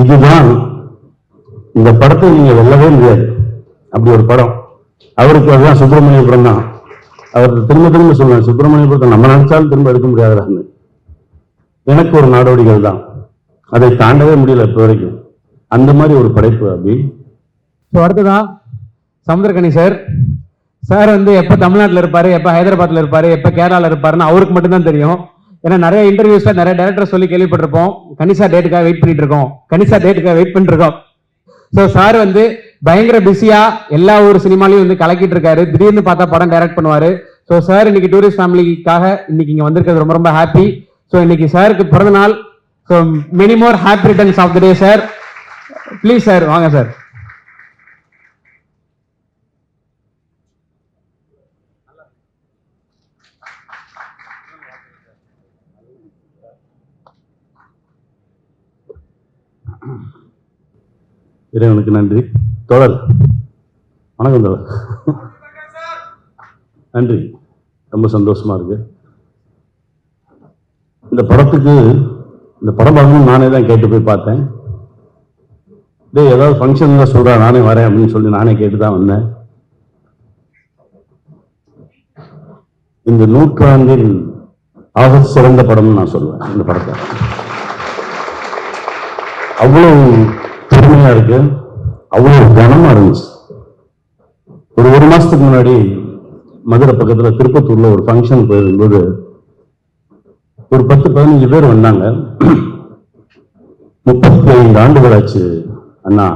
இதுதான் இந்த படத்தை நீங்க வெல்லவே முடியாது. அப்படி ஒரு படம். அவருக்கு அதுதான் சுப்பிரமணியபுரம் தான். அவர் திரும்ப திரும்ப சொல்லுவேன், சுப்பிரமணியபுரத்தை நம்ம நினைச்சாலும் திரும்ப எடுக்க முடியாதுன்னு. எனக்கு ஒரு நாடோடிகள் தான், அதை தாண்டவே முடியல இப்போ வரைக்கும். அந்த மாதிரி ஒரு படைப்பு அப்படி. அடுத்ததான் சமுத்திரக்கனி சார். சார் வந்து எப்போ தமிழ்நாட்டில் இருப்பாரு, எப்போ ஹைதராபாத்ல இருப்பாரு, எப்போ கேரளாவில் இருப்பாருன்னு அவருக்கு மட்டும்தான் தெரியும். ஏன்னா நிறைய இன்டர்வியூஸ்ல நிறைய டைரக்டர் சொல்லி கேள்விப்பட்டிருப்போம், கனிஷா டேட்டுக்காக வெயிட் பண்ணிட்டு இருக்கோம், கனிஷா டேட்டுக்காக வெயிட் பண்ணிட்டு இருக்கோம். ஸோ சார் வந்து பயங்கர பிஸியா எல்லா ஒரு சினிமாலையும் வந்து கலக்கிட்டு இருக்காரு. திடீர்னு பார்த்தா படம் டைரக்ட் பண்ணுவாரு. ஸோ சார் இன்னைக்கு டூரிஸ்ட் ஃபேமிலிக்காக இன்னைக்கு இங்க வந்திருக்கிறது ரொம்ப ரொம்ப ஹாப்பி. ஸோ இன்னைக்கு சாருக்கு பிறந்த நாள். So many more happy returns of the day sir. Please sir வாங்க சார். இறைவனுக்கு நன்றி. தொடர் வணக்கம் தொடர். நன்றி, ரொம்ப சந்தோஷமா இருக்கு. இந்த படத்துக்கு இந்த படம் பார்க்கணும் நானே தான் கேட்டு போய் பார்த்தேன். டேய் ஏதாவது ஃபங்க்ஷன் தான் சொல்றா, நானே வரேன் அப்படின்னு சொல்லி நானே கேட்டு தான் வந்தேன். இந்த நூற்றாண்டில் ஆக சிறந்த படம்னு நான் சொல்லுவேன் இந்த படத்தை. அவ்வளவு பெருமையா இருக்கு, அவ்வளவு கனமா இருந்துச்சு. ஒரு மாசத்துக்கு முன்னாடி மதுரை பக்கத்துல திருப்பத்தூர்ல ஒரு ஃபங்க்ஷன் போயிருக்கும்போது ஒரு 10-15 பேர் வந்தாங்க. 35 ஆண்டுகள் ஆச்சு அண்ணா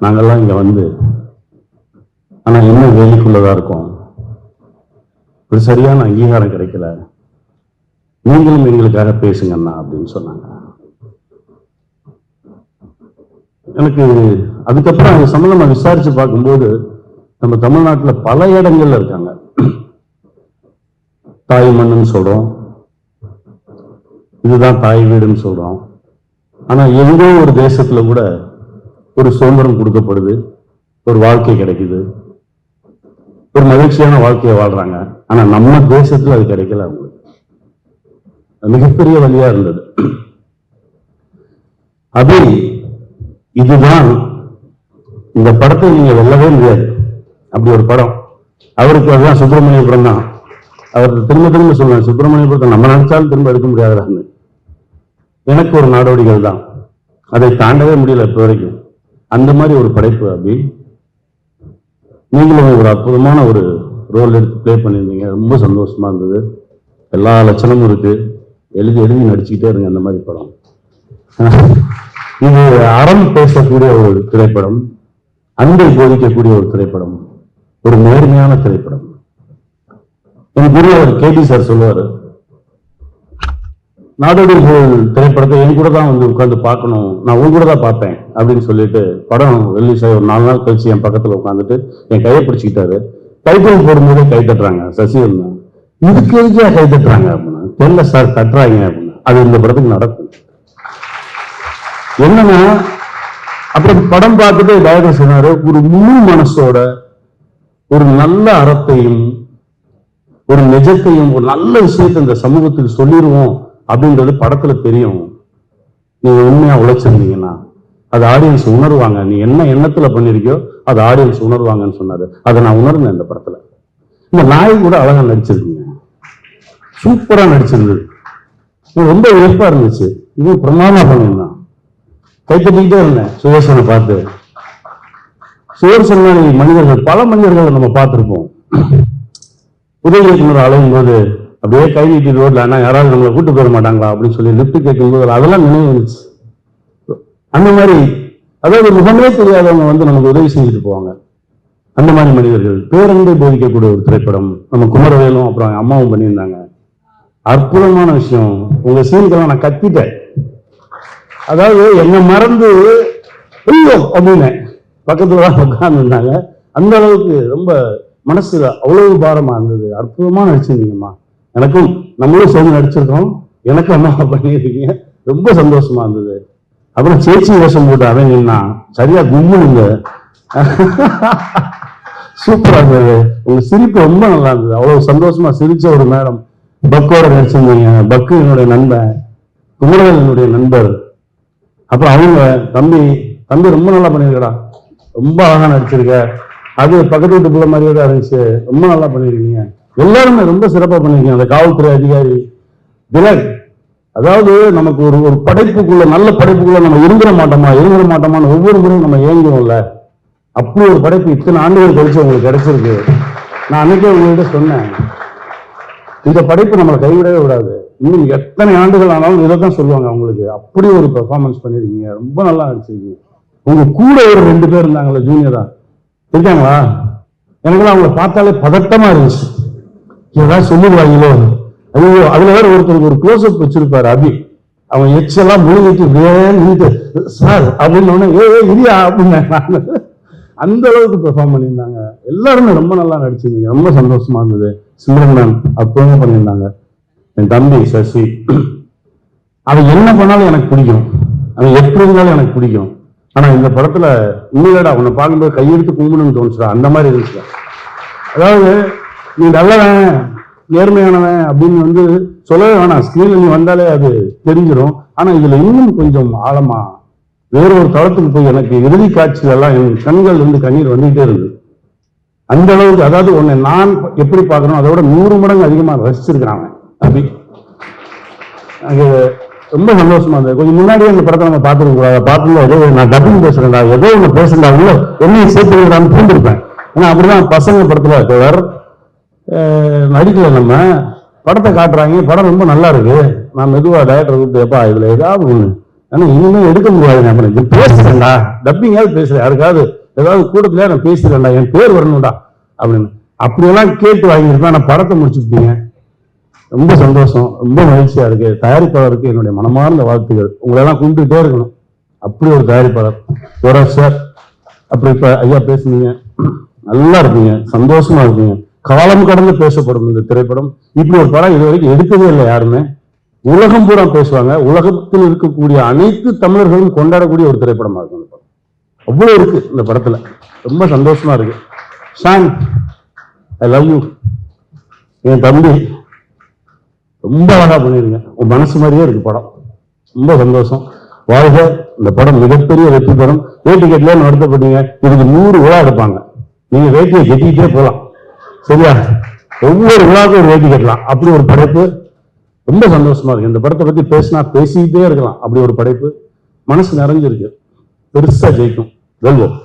நாங்கெல்லாம் இங்க வந்து, ஆனா இன்னும் வேலைக்குள்ளதா இருக்கோம், ஒரு சரியான அங்கீகாரம் கிடைக்கல, நீங்களும் எங்களுக்காக பேசுங்க அண்ணா அப்படின்னு சொன்னாங்க. எனக்கு அதுக்கப்புறம் அது சம்பந்தமா விசாரிச்சு பார்க்கும்போது நம்ம தமிழ்நாட்டில் பல இடங்கள்ல இருக்காங்க. தாய் மண்ணுன்னு சொல்றோம், இதுதான் தாய் வீடுன்னு சொல்றோம். ஆனா எங்கோ ஒரு தேசத்துல கூட ஒரு சுதந்திரம் கொடுக்கப்படுது, ஒரு வாழ்க்கை கிடைக்குது, ஒரு மகிழ்ச்சியான வாழ்க்கையை வாழ்றாங்க. ஆனா நம்ம தேசத்துல அது கிடைக்கல. அவங்களுக்கு மிகப்பெரிய வழியா இருந்தது. அது இதுதான் இந்த படத்தை நீங்க வெல்லவே முடியாது. அப்படி ஒரு படம். அவருக்கு அதுதான் சுப்பிரமணியபுரம் தான். அவர் திரும்ப திரும்ப சொல்லுவேன், சுப்பிரமணியபுரத்தை நம்ம நினைச்சாலும் திரும்ப எடுக்க முடியாதுன்னு. எனக்கு ஒரு நாடோடிகள் தான், அதை தாண்டவே முடியல இப்போ வரைக்கும். அந்த மாதிரி ஒரு படைப்பு அப்படி. நீங்களும் ஒரு அற்புதமான ஒரு ரோல் எடுத்து பிளே பண்ணியிருந்தீங்க, ரொம்ப சந்தோஷமா இருந்தது. எல்லா லட்சணமும் இருக்கு, எழுதி நடிச்சுக்கிட்டே இருங்க. அந்த மாதிரி படம் இது அறம் பேசக்கூடிய ஒரு திரைப்படம், அன்பை போதிக்கக்கூடிய ஒரு திரைப்படம், ஒரு நேர்மையான திரைப்படம். எனக்கு புரியவர் கேபி சார் சொல்லுவாரு, நாடோடிகள் திரைப்படத்தை என் கூட தான் வந்து உட்காந்து பார்க்கணும், நான் உன் கூட தான் பார்ப்பேன் அப்படின்னு சொல்லிட்டு படம் ரிலீஸ் ஆகி ஒரு 4 நாள் கழிச்சு என் பக்கத்துல உட்காந்துட்டு என் கையை பிடிச்சிக்கிட்டாரு. டைட்டில் போடும்போதே கை தட்டுறாங்க. சசிகல் இதுக்கு எதுக்கா கை தட்டுறாங்க அப்படின்னா, தெரியல சார் தட்டுறாங்க அப்படின்னு. அது இந்த படத்துக்கு நடக்கும். என்னன்னா அப்புறம் படம் பார்த்துட்டு டைரக்டர் சொன்னாரு, ஒரு முழு மனசோட ஒரு நல்ல அறத்தையும் ஒரு நிஜத்தையும் ஒரு நல்ல விஷயத்தை இந்த சமூகத்துக்கு சொல்லிடுவோம் அப்படின்றது படத்துல தெரியும். நீங்க உண்மையா உழைச்சிருந்தீங்கன்னா அது ஆடியன்ஸ் உணர்வாங்க, நீ என்ன எண்ணத்துல பண்ணிருக்கியோ அது ஆடியன்ஸ் உணர்வாங்கன்னு சொன்னாரு. அதை நான் உணர்ந்தேன் இந்த படத்துல. இந்த நாய் கூட அழகா நடிச்சிருக்கீங்க, சூப்பரா நடிச்சிருந்தது, ரொம்ப வியப்பா இருந்துச்சு. இது பிரமாதமா பண்ணிருந்தான். கைத்தட்டிக்கிட்டே இருந்தேன் சுதர்சனை பார்த்து. சுதர்சன் மனிதர்கள், பல மனிதர்கள் நம்ம பார்த்திருப்போம். உதவி இயக்குனர் அழையும் போது அப்படியே கை நீட்டி ரோட்ல, ஆனா யாராவது நம்மளை கூட்டு போயிட மாட்டாங்களா அப்படின்னு சொல்லி லிப்ட் கேட்கும்போது அதெல்லாம் நினைவு வந்துச்சு. அந்த மாதிரி அதாவது முகமே தெரியாதவங்க வந்து நமக்கு உதவி செஞ்சுட்டு போவாங்க. அந்த மாதிரி மனிதர்கள். பேரன்பை போதிக்கக்கூடிய ஒரு திரைப்படம். நம்ம குமரவேலும் அப்புறம் அம்மாவும் பண்ணியிருந்தாங்க. அற்புதமான விஷயம். உங்க சீன்கெல்லாம் நான் கத்திட்டேன். அதாவது என்ன மறந்து ஐயோ அப்படின்னு பக்கத்துலதான் உட்கார்ந்து இருந்தாங்க. அந்த அளவுக்கு ரொம்ப மனசு அவ்வளவு பாரமா இருந்தது. அற்புதமா நடிச்சிருந்தீங்கம்மா. எனக்கும் நம்மளும் சேர்ந்து நடிச்சிருக்கோம், எனக்கும் அம்மா பண்ணியிருக்கீங்க, ரொம்ப சந்தோஷமா இருந்தது. அப்புறம் சேச்சி வேஷம் போட்டு அவங்கன்னா சரியா கும்முங்க, சூப்பரா இருந்தது. உங்க சிரிப்பு ரொம்ப நல்லா இருந்தது. அவ்வளவு சந்தோஷமா சிரிச்ச ஒரு மேடம். பக்கோட நடிச்சிருந்தீங்க. பக்கு என்னுடைய நண்பன், குமரவேல் என்னுடைய நண்பர். அப்புறம் அவங்க தம்பி தம்பி ரொம்ப நல்லா பண்ணியிருக்கடா, ரொம்ப அழகா நடிச்சிருக்க, அது பக்கத்து வீட்டு பிள்ளை மாதிரியே தான் இருந்துச்சு, ரொம்ப நல்லா பண்ணியிருக்கீங்க, எல்லாருமே ரொம்ப சிறப்பா பண்ணிருக்கீங்க. அந்த காவல்துறை அதிகாரி திலக், அதாவது நமக்கு ஒரு ஒரு படைப்புக்குள்ள, நல்ல படைப்புக்குள்ள நம்ம இருந்துட மாட்டோமான்னு ஒவ்வொரு முறையும் நம்ம ஏங்குவோம்ல, அப்படி ஒரு படைப்பு இத்தனை ஆண்டுகள் கழிச்சு உங்களுக்கு கிடைச்சிருக்கு. நான் அன்னைக்கே உங்கள்கிட்ட சொன்னேன், இந்த படைப்பு நம்மளை கைவிடவே விடாது, இன்னும் எத்தனை ஆண்டுகள் ஆனாலும் இதை தான் சொல்லுவாங்க அவங்களுக்கு. அப்படி ஒரு பெர்ஃபார்மன்ஸ் பண்ணிருக்கீங்க, ரொம்ப நல்லா நடிச்சிருக்கீங்க. உங்க கூட ஒரு 2 பேர் இருந்தாங்களே ஜூனியரா, இருக்காங்களா? எனக்கு அவங்கள பார்த்தாலே பதட்டமா இருந்துச்சு, ஏதாவது சொல்லிடுவாங்களோ. ஐயோ, அதுல வேற ஒருத்தருக்கு ஒரு க்ளோஸ் அப் வச்சிருப்பாரு அபி, அவன் எச்செல்லாம் முழுங்கிட்டு சார் அப்படின்னு இரியா அப்படின்னு அந்த அளவுக்கு பெர்ஃபார்ம் பண்ணியிருந்தாங்க. எல்லாருமே ரொம்ப நல்லா நடிச்சிருந்தீங்க, ரொம்ப சந்தோஷமா இருந்தது. சிம்ரன் மேம் அப்பவும் பண்ணியிருந்தாங்க. என் தம்பி சசி, அவன் என்ன பண்ணாலும் எனக்கு பிடிக்கும், அவன் எப்படி இருந்தாலும் எனக்கு பிடிக்கும். ஆனா இந்த படத்துல உண்மையிலடா அவனை பார்க்கும்போது கையெடுத்து கும்பிடணும்னு தோணுச்சுடா, அந்த மாதிரி இருந்துச்சு. அதாவது நீ நல்லவன் நேர்மையானவன் அப்படின்னு சொல்லவே வேணாம், ஸ்கிரீன்ல நீ வந்தாலே அது தெரிஞ்சிடும். ஆனா இதுல இன்னும் கொஞ்சம் ஆழமா வேறொரு தளத்துக்கு போய் எனக்கு இறுதி காட்சிகள் எல்லாம் என் கண்கள் கண்ணீர் வந்துகிட்டே இருக்கு. அந்த அளவுக்கு, அதாவது உன்னை நான் எப்படி பார்க்கணும் அதோட 100 மடங்கு அதிகமா ரசிச்சிருக்கிறாங்க அப்படி. அது ரொம்ப சந்தோஷமா இருந்தது. கொஞ்சம் முன்னாடியே அந்த படத்தை நம்ம பார்த்துருக்க கூடாது, பார்த்துல ஏதோ நான் டப்பிங் பேசுறேன்டா, ஏதோ ஒன்று பேசுறா, உள்ள என்னையும் சேர்த்து விடான்னு பூண்டிருப்பேன். ஏன்னா அப்படிதான் பசங்க படத்துல வேற நடிக்கல, நம்ம படத்தை காட்டுறாங்க, படம் ரொம்ப நல்லா இருக்கு, நான் மெதுவா டைரக்டர் கூப்பிட்டு எப்பா இதுல ஏதாவது ஒண்ணு, ஆனா இனிமே எடுக்க முடியாது, அப்புறம் பேசுறேன்டா, டப்பிங்காவது பேசுறேன், யாருக்காவது ஏதாவது கூட்டத்திலே நான் பேசுறேன்டா, என் பேர் வரணும்டா அப்படின்னு. அப்படியெல்லாம் கேட்டு வாங்கியிருப்பேன். நான் படத்தை முடிச்சுட்டீங்க, ரொம்ப சந்தோஷம், ரொம்ப மகிழ்ச்சியா இருக்கு. தயாரிப்பாளருக்கு என்னுடைய மனமார்ந்த வாழ்த்துக்கள், உங்களெல்லாம் கும்பிட்டுட்டே இருக்கணும், அப்படி ஒரு தயாரிப்பாளர் சார். அப்புறம் இப்ப ஐயா பேசுனீங்க, நல்லா இருப்பீங்க, சந்தோஷமா இருப்பீங்க. காலம் கடந்து பேசப்படும் இந்த திரைப்படம். இப்படி ஒரு படம் இது வரைக்கும் எடுக்கவே இல்லை யாருமே, உலகம் பூரா பேசுவாங்க, உலகத்தில் இருக்கக்கூடிய அனைத்து தமிழர்களும் கொண்டாடக்கூடிய ஒரு திரைப்படமா இருக்கும் இந்த படம். அவ்வளவு இருக்கு இந்த படத்துல, ரொம்ப சந்தோஷமா இருக்கு. ஷான், ஐ லவ் யூ, என் தம்பி, ரொம்ப அழகா பண்ணிருங்க, உன் மனசு மாதிரியே இருக்கு படம், ரொம்ப சந்தோஷம். வாழ்க, இந்த படம் மிகப்பெரிய வெற்றி படம். வேட்டி கட்டல நடத்தப்பட்டீங்க, இதுக்கு 100 விழா எடுப்பாங்க, நீங்க வேட்டியை கட்டிக்கிட்டே போகலாம், சரியா? ஒவ்வொரு விழாவுக்கும் ஒரு வேட்டி கட்டலாம், அப்படி ஒரு படைப்பு. ரொம்ப சந்தோஷமா இருக்கு. இந்த படத்தை பத்தி பேசினா பேசிக்கிட்டே இருக்கலாம், அப்படி ஒரு படைப்பு. மனசு நிறைஞ்சிருக்கு, பெருசா ஜெயிக்கும். வெல்வோம்.